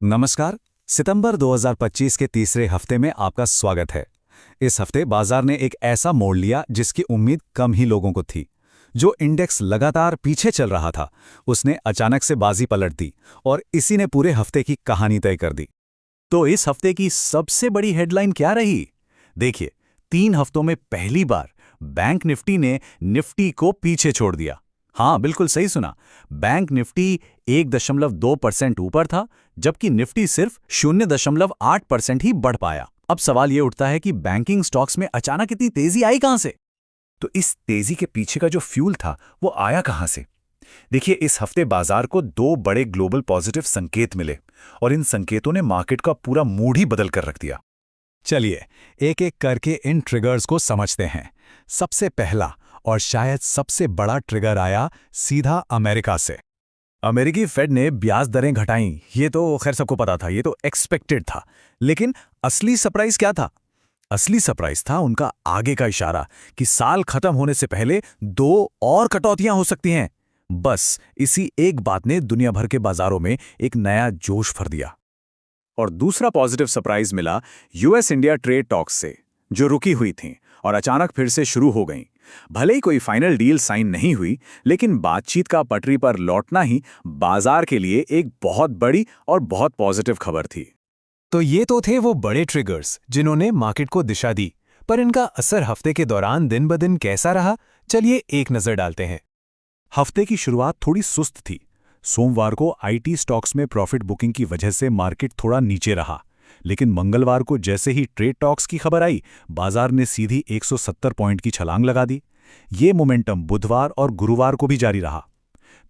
नमस्कार। सितंबर 2025 के तीसरे हफ्ते में आपका स्वागत है। इस हफ्ते बाजार ने एक ऐसा मोड़ लिया जिसकी उम्मीद कम ही लोगों को थी। जो इंडेक्स लगातार पीछे चल रहा था, उसने अचानक से बाजी पलट दी और इसी ने पूरे हफ्ते की कहानी तय कर दी। तो इस हफ्ते की सबसे बड़ी हेडलाइन क्या रही? देखिए, 3 हफ्तों में पहली बार बैंक निफ्टी ने निफ्टी को पीछे छोड़ दिया। हाँ, बिल्कुल सही सुना। बैंक निफ्टी 1.2% ऊपर था, जबकि निफ्टी सिर्फ 0.8% ही बढ़ पाया। अब सवाल ये उठता है कि बैंकिंग स्टॉक्स में अचानक इतनी तेजी आई कहां से? तो इस तेजी के पीछे का जो फ्यूल था वो आया कहां से? देखिए, इस हफ्ते बाजार को दो बड़े ग्लोबल पॉजिटिव संकेत मिले और इन संकेतों ने मार्केट का पूरा मूड ही बदल कर रख दिया। चलिए एक एक करके इन ट्रिगर्स को समझते हैं। सबसे पहला और शायद सबसे बड़ा ट्रिगर आया सीधा अमेरिका से। अमेरिकी फेड ने ब्याज दरें घटाईं, ये तो खैर सबको पता था, ये तो एक्सपेक्टेड था। लेकिन असली सरप्राइज क्या था? असली सरप्राइज था उनका आगे का इशारा कि साल खत्म होने से पहले 2 और कटौतियां हो सकती हैं। बस इसी एक बात ने दुनिया भर के बाजारों में एक नया जोश भर दिया। और दूसरा पॉजिटिव सरप्राइज मिला यूएस इंडिया ट्रेड टॉक्स से, जो रुकी हुई थीं और अचानक फिर से शुरू हो गईं। भले ही कोई फाइनल डील साइन नहीं हुई, लेकिन बातचीत का पटरी पर लौटना ही बाजार के लिए एक बहुत बड़ी और बहुत पॉजिटिव खबर थी। तो ये तो थे वो बड़े ट्रिगर्स जिन्होंने मार्केट को दिशा दी, पर इनका असर हफ्ते के दौरान दिन ब दिन कैसा रहा, चलिए एक नजर डालते हैं। हफ्ते की शुरुआत थोड़ी सुस्त थी। सोमवार को आईटी स्टॉक्स में प्रॉफिट बुकिंग की वजह से मार्केट थोड़ा नीचे रहा, लेकिन मंगलवार को जैसे ही ट्रेड टॉक्स की खबर आई, बाजार ने सीधी 170 पॉइंट की छलांग लगा दी। ये मोमेंटम बुधवार और गुरुवार को भी जारी रहा।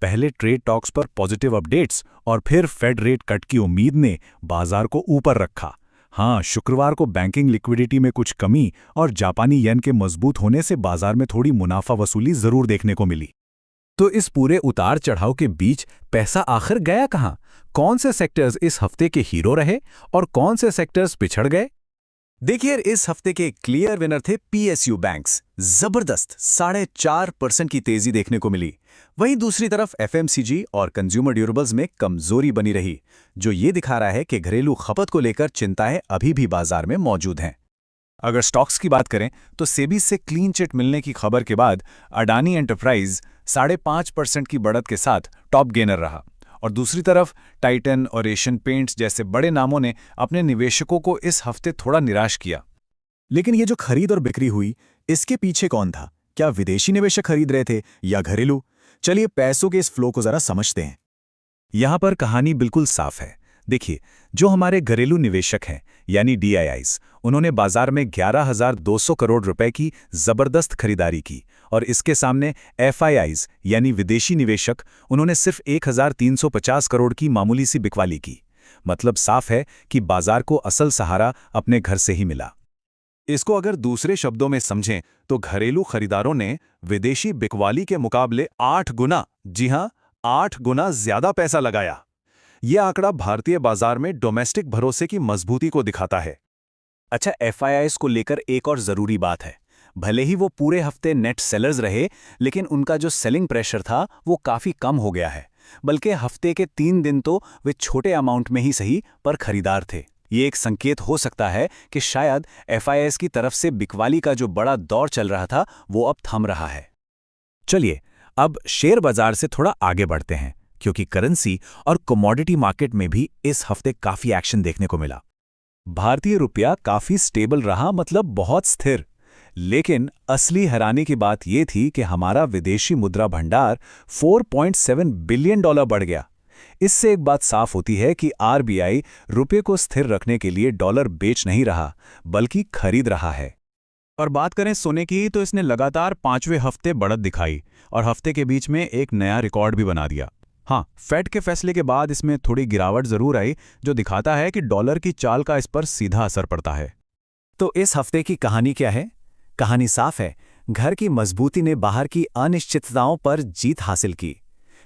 पहले ट्रेड टॉक्स पर पॉजिटिव अपडेट्स और फिर फेड रेट कट की उम्मीद ने बाजार को ऊपर रखा। हाँ, शुक्रवार को बैंकिंग लिक्विडिटी में कुछ कमी और जापानी येन के मजबूत होने से बाजार में थोड़ी मुनाफा वसूली जरूर देखने को मिली। तो इस पूरे उतार चढ़ाव के बीच पैसा आखिर गया कहां? कौन से सेक्टर्स इस हफ्ते के हीरो रहे और कौन से सेक्टर्स पिछड़ गए? देखिए, इस हफ्ते के क्लियर विनर थे पीएसयू बैंक्स। जबरदस्त 4.5% की तेजी देखने को मिली। वहीं दूसरी तरफ एफएमसीजी और कंज्यूमर ड्यूरेबल्स में कमजोरी बनी रही, जो ये दिखा रहा है कि घरेलू खपत को लेकर चिंताएं अभी भी बाजार में मौजूद हैं। अगर स्टॉक्स की बात करें तो सेबी से क्लीन चिट मिलने की खबर के बाद अडानी एंटरप्राइज 5.5% की बढ़त के साथ टॉप गेनर रहा, और दूसरी तरफ टाइटन और एशियन पेंट्स जैसे बड़े नामों ने अपने निवेशकों को इस हफ्ते थोड़ा निराश किया। लेकिन ये जो खरीद और बिक्री हुई, इसके पीछे कौन था? क्या विदेशी निवेशक खरीद रहे थे या घरेलू? चलिए पैसों के इस फ्लो को जरा समझते हैं। यहां पर कहानी बिल्कुल साफ है। देखिए, जो हमारे घरेलू निवेशक हैं यानी डीआईआईज, उन्होंने बाजार में 11,200 करोड़ रुपए की जबरदस्त खरीदारी की, और इसके सामने एफआईआईज यानी विदेशी निवेशक, उन्होंने सिर्फ 1,350 करोड़ की मामूली सी बिकवाली की। मतलब साफ है कि बाजार को असल सहारा अपने घर से ही मिला। इसको अगर दूसरे शब्दों में समझें तो घरेलू खरीदारों ने विदेशी बिकवाली के मुकाबले 8 गुना, जी हां, 8 गुना ज्यादा पैसा लगाया। यह आंकड़ा भारतीय बाजार में डोमेस्टिक भरोसे की मजबूती को दिखाता है। अच्छा, एफआईआईज को लेकर एक और जरूरी बात है। भले ही वो पूरे हफ्ते नेट सेलर्स रहे, लेकिन उनका जो सेलिंग प्रेशर था वो काफी कम हो गया है। बल्कि हफ्ते के 3 दिन तो वे छोटे अमाउंट में ही सही पर खरीदार थे। ये एक संकेत हो सकता है कि शायद एफआईआईज की तरफ से बिकवाली का जो बड़ा दौर चल रहा था वो अब थम रहा है। चलिए अब शेयर बाजार से थोड़ा आगे बढ़ते हैं, क्योंकि करेंसी और कमोडिटी मार्केट में भी इस हफ्ते काफी एक्शन देखने को मिला। भारतीय रुपया काफी स्टेबल रहा, मतलब बहुत स्थिर। लेकिन असली हैरानी की बात यह थी कि हमारा विदेशी मुद्रा भंडार $4.7 बिलियन बढ़ गया। इससे एक बात साफ होती है कि आरबीआई रुपये को स्थिर रखने के लिए डॉलर बेच नहीं रहा, बल्कि खरीद रहा है। और बात करें सोने की, तो इसने लगातार 5वें हफ्ते बढ़त दिखाई और हफ्ते के बीच में एक नया रिकॉर्ड भी बना दिया। हाँ, फेड के फैसले के बाद इसमें थोड़ी गिरावट जरूर आई, जो दिखाता है कि डॉलर की चाल का इस पर सीधा असर पड़ता है। तो इस हफ्ते की कहानी क्या है? कहानी साफ है। घर की मजबूती ने बाहर की अनिश्चितताओं पर जीत हासिल की।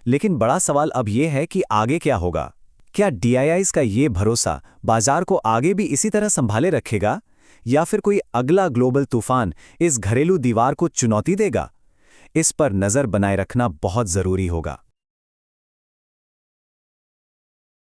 लेकिन बड़ा सवाल अब यह है कि आगे क्या होगा? क्या डीआईआईज का ये भरोसा बाजार को आगे भी इसी तरह संभाले रखेगा, या फिर कोई अगला ग्लोबल तूफान इस घरेलू दीवार को चुनौती देगा? इस पर नजर बनाए रखना बहुत जरूरी होगा।